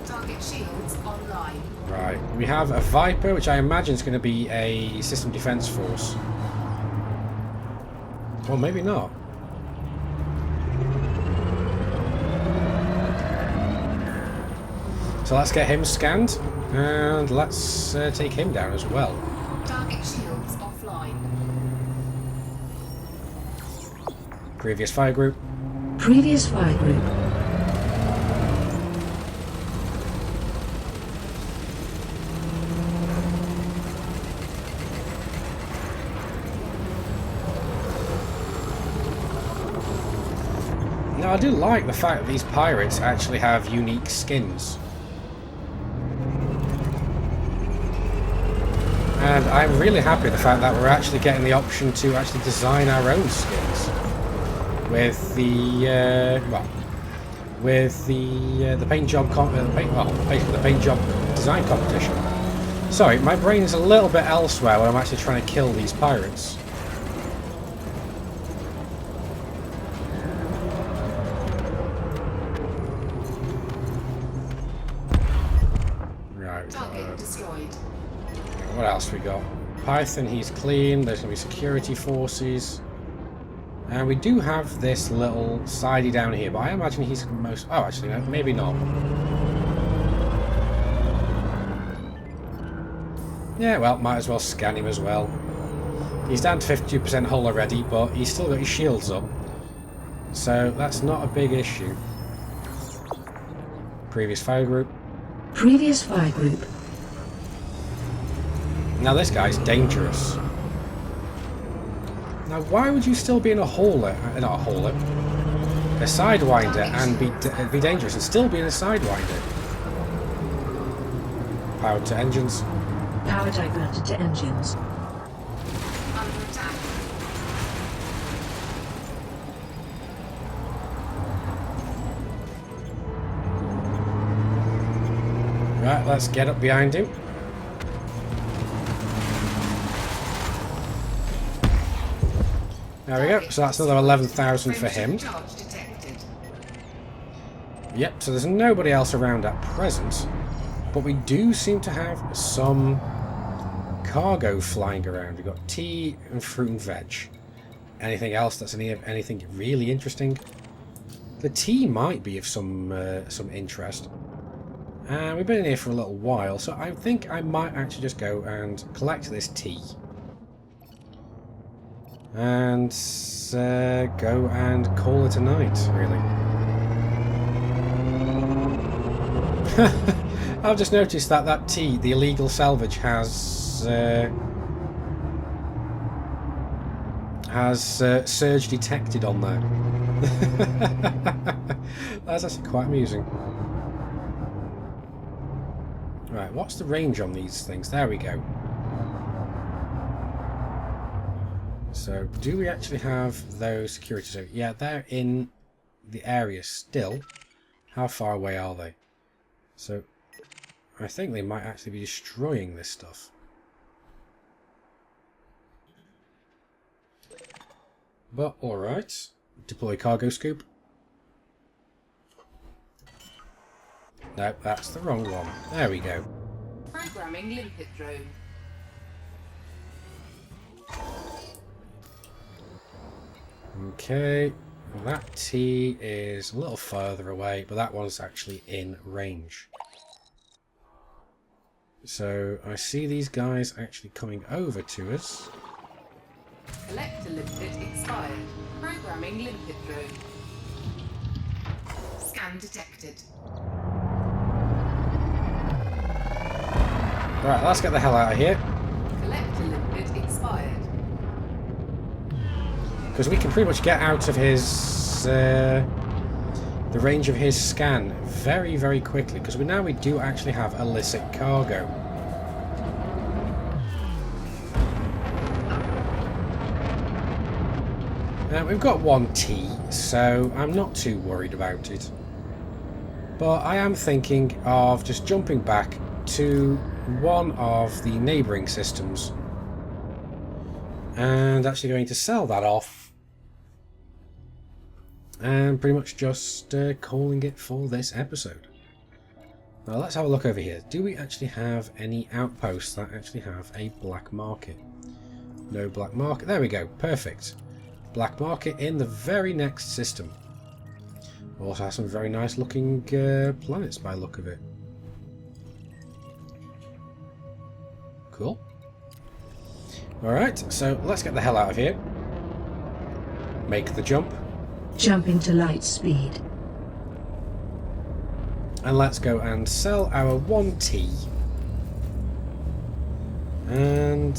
Target shields online. Right, we have a Viper, which I imagine is going to be a system defense force. Or maybe not. So let's get him scanned, and let's take him down as well. Target shields offline. Previous fire group. Previous fire group. Now I do like the fact that these pirates actually have unique skins. And I'm really happy with the fact that we're actually getting the option to actually design our own skins. With the, the paint job, basically the paint job design competition. Sorry, my brain is a little bit elsewhere when I'm actually trying to kill these pirates. Right, Target destroyed. what else we got? Python, he's clean. There's going to be security forces. And we do have this little sidey down here, but I imagine he's most... Oh, actually, no, maybe not. Yeah, well, might as well scan him as well. He's down to 52% hull already, but he's still got his shields up. So that's not a big issue. Previous fire group. Previous fire group. Now this guy's dangerous. Now why would you still be in a hauler, not a hauler, a sidewinder and be dangerous and still be in a sidewinder? Powered to engines. Power diverted to engines. Under attack. Right, let's get up behind him. There we go, so that's another 11,000 for him. Charge detected. Yep, so there's nobody else around at present, but we do seem to have some cargo flying around. We've got tea and fruit and veg. Anything else that's anything really interesting? The tea might be of some interest. And we've been in here for a little while, so I think I might actually just go and collect this tea. And go and call it a night, really. I've just noticed that that tea, the illegal salvage, has surge detected on there. That's actually quite amusing. Right, what's the range on these things? There we go. So, do we actually have those security zones? Yeah, they're in the area still. How far away are they? So, I think they might actually be destroying this stuff. But, alright. Deploy cargo scoop. No, that's the wrong one. There we go. Programming limpet drone. Okay, well, that T is a little further away, but that one's actually in range. So I see these guys actually coming over to us. Collector limpet expired. Programming limpet drone. Scan detected. Right, let's get the hell out of here. Collector limpet expired. Because we can pretty much get out of his the range of his scan very, very quickly. Because we do actually have illicit cargo. Now we've got one T, so I'm not too worried about it. But I am thinking of just jumping back to one of the neighbouring systems and actually going to sell that off and pretty much just calling it for this episode. Now let's have a look over here. Do we actually have any outposts that actually have a black market? No black market. There we go. Perfect. Black market in the very next system. Also has some very nice looking planets by the look of it. Cool. Alright, so let's get the hell out of here. Make the jump. Jumping to light speed. And let's go and sell our 1T. And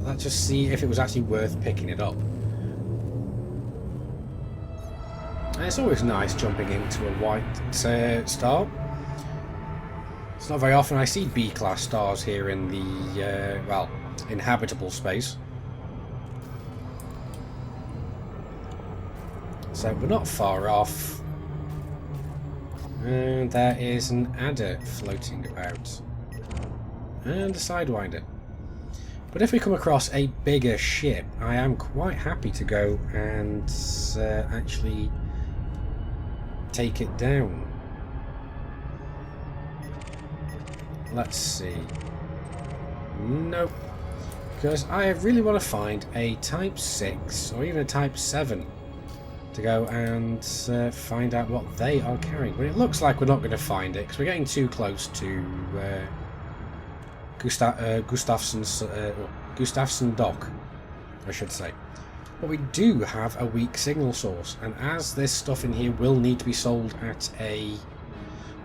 let's just see if it was actually worth picking it up. And it's always nice jumping into a white star. It's not very often I see B-class stars here in the, well, inhabitable space. So we're not far off. And there is an adder floating about. And a sidewinder. But if we come across a bigger ship, I am quite happy to go and actually take it down. Let's see. Nope. because I really want to find a Type 6 or even a Type 7 to go and find out what they are carrying. But it looks like we're not going to find it because we're getting too close to Gustafsson Dock, I should say. But we do have a weak signal source, and as this stuff in here will need to be sold at a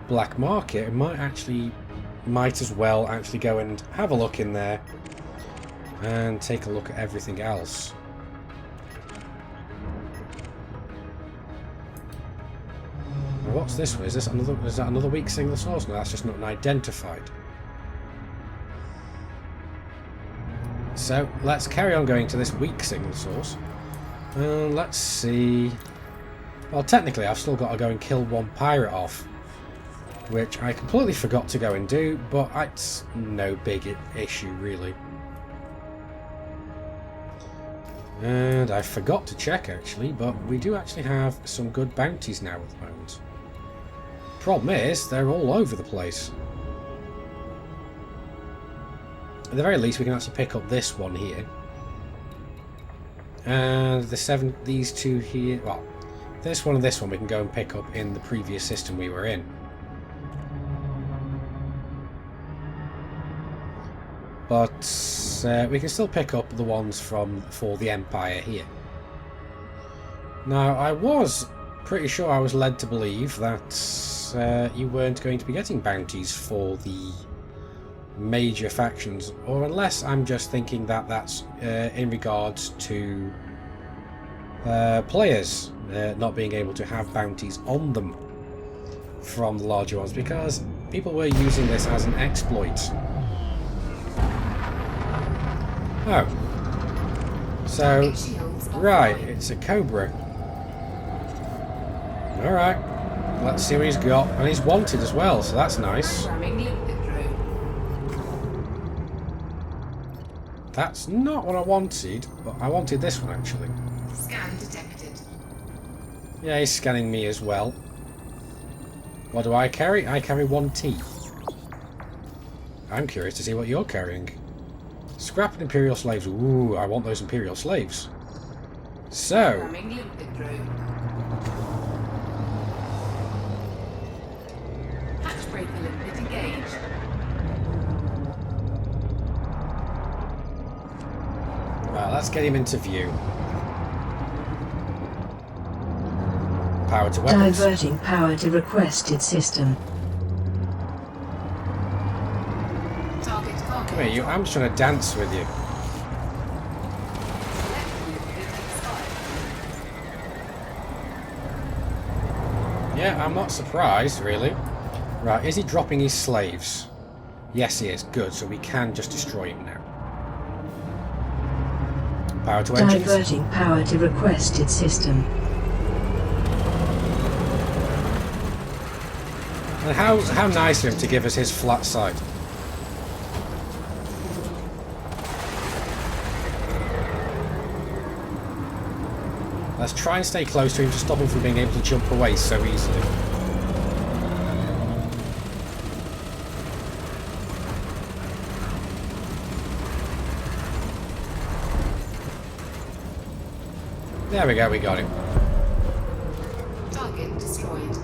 black market, it might as well actually go and have a look in there and take a look at everything else. Now what's this one? Is that another weak signal source? No, that's just not identified. So let's carry on going to this weak signal source. Let's see. Well, technically I've still got to go and kill one pirate off, which I completely forgot to go and do, but it's no big issue really. And I forgot to check actually, but we do actually have some good bounties now at the moment. Problem is, they're all over the place. At the very least, we can actually pick up this one here, and these two here. Well, this one and this one we can go and pick up in the previous system we were in. But we can still pick up the ones for the Empire here. Now, I was pretty sure I was led to believe that you weren't going to be getting bounties for the major factions, or unless I'm just thinking that that's in regards to players not being able to have bounties on them from the larger ones, because people were using this as an exploit. Oh, so right, it's a Cobra. Alright, let's see what he's got, and he's wanted as well, so that's nice. That's not what I wanted, but I wanted this one actually. Scan detected. Yeah, he's scanning me as well. What do I carry? I carry 1T. I'm curious to see what you're carrying. Scrap and Imperial slaves. Ooh, I want those Imperial slaves. So. Hatchbreaker limpet engaged. Right, let's get him into view. Power to weapons. Diverting power to requested system. Target. Come here, you. I'm just trying to dance with you. Yeah, I'm not surprised, really. Right, is he dropping his slaves? Yes, he is. Good, so we can just destroy him now. Power to engines. Diverting power to requested system. And how nice of him to give us his flat side. Let's try and stay close to him to stop him from being able to jump away so easily. There we go, we got him. Target destroyed.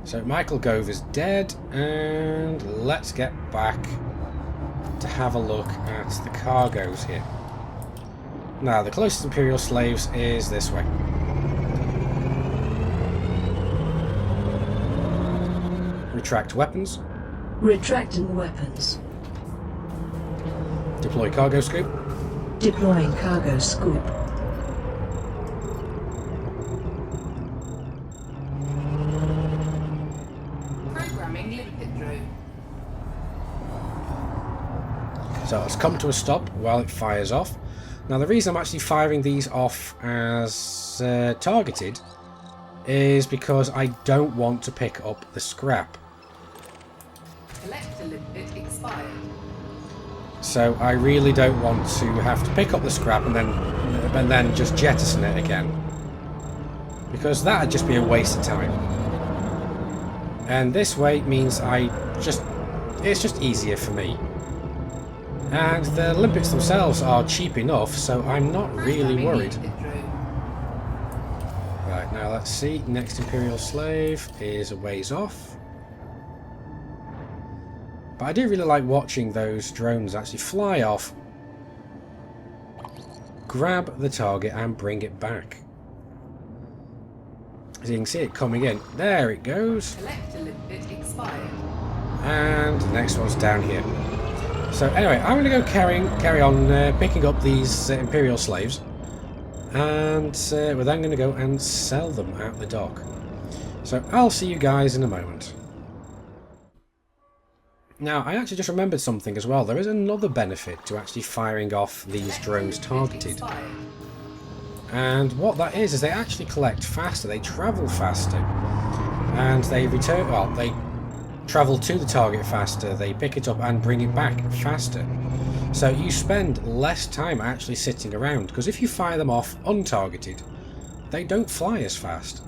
So Michael Gove is dead, and let's get back to have a look at the cargoes here. Now, the closest Imperial slaves is this way. Retract weapons. Retracting weapons. Deploy cargo scoop. Deploying cargo scoop. Programming limpet drone. So let's come to a stop while it fires off. Now, the reason I'm actually firing these off as targeted is because I don't want to pick up the scrap. Collector limpet expired. So I really don't want to have to pick up the scrap and then just jettison it again, because that'd just be a waste of time. And this way means it's just easier for me. And the limpets themselves are cheap enough, so I'm not really worried. Right, now let's see. Next Imperial slave is a ways off. But I do really like watching those drones actually fly off, grab the target and bring it back. As you can see it coming in. There it goes. And the next one's down here. So anyway, I'm going to go carry on picking up these Imperial slaves. And we're then going to go and sell them at the dock. So I'll see you guys in a moment. Now, I actually just remembered something as well. There is another benefit to actually firing off these drones targeted. And what that is they actually collect faster, they travel faster. And they return, well, they travel to the target faster, they pick it up and bring it back faster. So you spend less time actually sitting around, because if you fire them off untargeted, they don't fly as fast.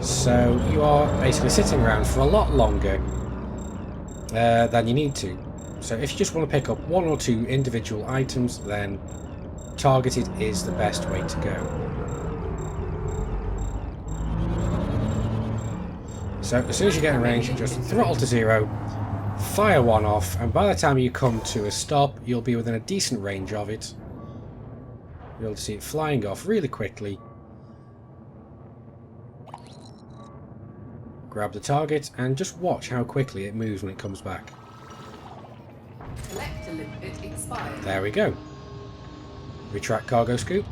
So you are basically sitting around for a lot longer than you need to. So if you just want to pick up one or two individual items, then targeted is the best way to go. So as soon as you get in range, just throttle to 0, fire one off, and by the time you come to a stop, you'll be within a decent range of it. You'll be able to see it flying off really quickly. Grab the target and just watch how quickly it moves when it comes back. There we go. Retract cargo scoop.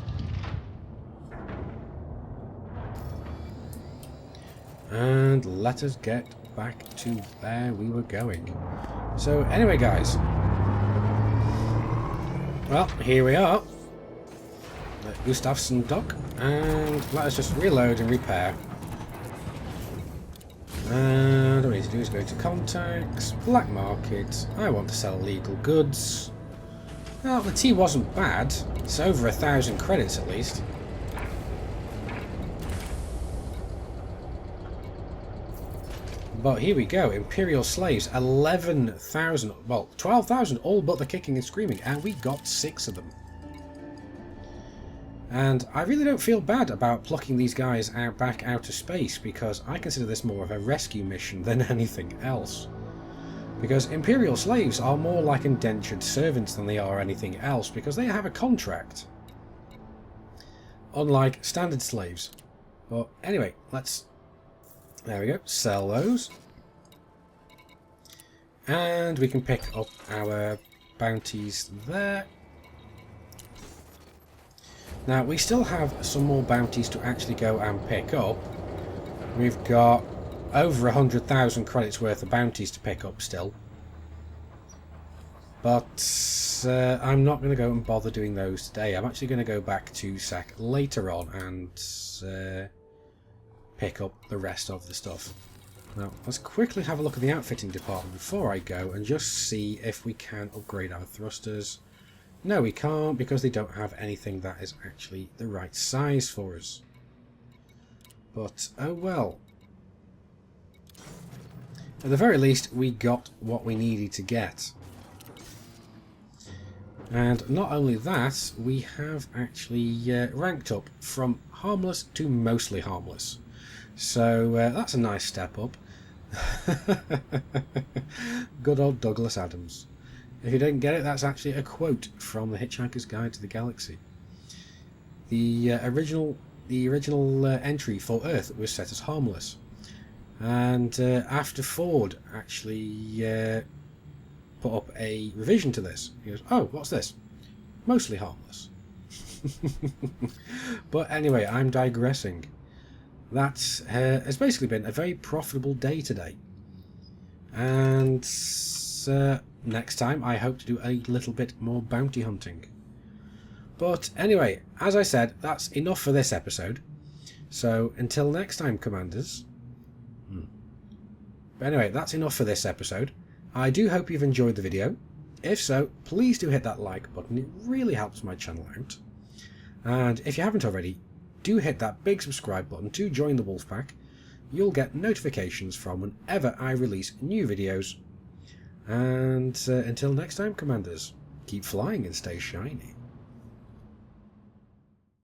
And let us get back to where we were going. So anyway guys, well, here we are at Gustafsson dock, and let us just reload and repair. And all we need to do is go to contacts, black market. I want to sell legal goods. Well, the tea wasn't bad. It's over 1,000 credits at least. But here we go, Imperial slaves, 11,000, well, 12,000 all but the kicking and screaming, and we got 6 of them. And I really don't feel bad about plucking these guys back out of space, because I consider this more of a rescue mission than anything else. Because Imperial slaves are more like indentured servants than they are anything else, because they have a contract. Unlike standard slaves. But anyway, let's... There we go, sell those. And we can pick up our bounties there. Now, we still have some more bounties to actually go and pick up. We've got over 100,000 credits worth of bounties to pick up still. But I'm not going to go and bother doing those today. I'm actually going to go back to SAC later on and pick up the rest of the stuff. Now, let's quickly have a look at the outfitting department before I go and just see if we can upgrade our thrusters. No, we can't, because they don't have anything that is actually the right size for us. But, oh well. At the very least, we got what we needed to get. And not only that, we have actually ranked up from harmless to mostly harmless. So that's a nice step up. Good old Douglas Adams. If you didn't get it, that's actually a quote from The Hitchhiker's Guide to the Galaxy. The original entry for Earth was set as harmless. And after Ford actually put up a revision to this, he goes, oh, what's this? Mostly harmless. But anyway, I'm digressing. That has basically been a very profitable day today. And next time I hope to do a little bit more bounty hunting. But anyway, as I said, that's enough for this episode. So until next time, Commanders. But anyway, that's enough for this episode. I do hope you've enjoyed the video. If so, please do hit that like button. It really helps my channel out. And if you haven't already, do hit that big subscribe button to join the Wolfpack. You'll get notifications from whenever I release new videos. And until next time, Commanders, keep flying and stay shiny.